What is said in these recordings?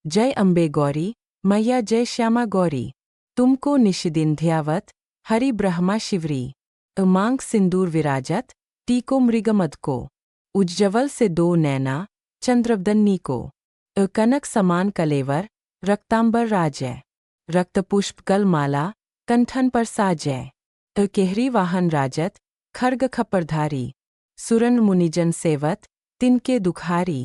जय अम्बे गौरी मैया जय श्यामा गौरी। तुमको निशिदिन ध्यावत हरि ब्रह्मा शिवरी। मांग सिंदूर विराजत टीको मृगमद को। उज्जवल से दो नैना चंद्रवदन्नी को। कनक समान कलेवर रक्तांबर राजय। रक्तपुष्प गलमाला कंठन पर साजय। केहरी वाहन राजत खर्ग खपरधारी। सुरन मुनिजन सेवत तिनके दुखारी।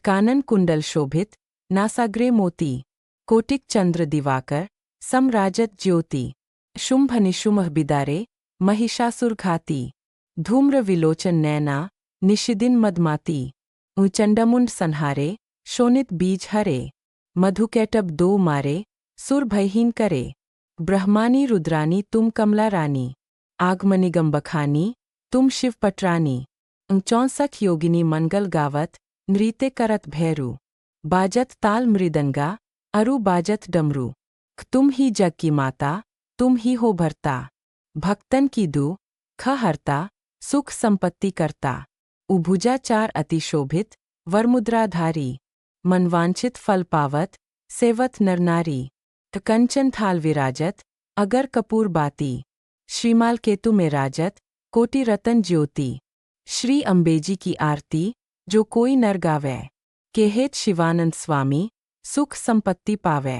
कानन कुंडल शोभित नासाग्रे मोती। कोटिक चंद्र दिवाकर समराजत ज्योति। शुंभ निशुंभ बिदारे महिषासुर घाती। धूम्र विलोचन नैना निशिदिन मदमाती। चंडमुंड संहारे शोणित बीज हरे। मधुकैटब दो मारे सुर भयहीन करे। ब्रह्मानी रुद्रानी तुम कमला रानी। आगमनिगम बखानी तुम शिव पटरानी। 64 योगिनी मंगल गावत नृत्य करत भैरू। बाजत ताल मृदंगा अरु बाजत डमरू। तुम ही जग की माता तुम ही हो भरता। भक्तन की दुख हरता सुख संपत्ति करता। उभुजा चार अति शोभित वरमुद्राधारी। मनवांछित फल पावत सेवत नरनारी। कंचन थाल विराजत अगर कपूर बाती। श्रीमाल केतु में राजत कोटि रतन ज्योति। श्री अम्बेजी की आरती जो कोई नर गावै। केहेत शिवानंद स्वामी सुख संपत्ति पावै।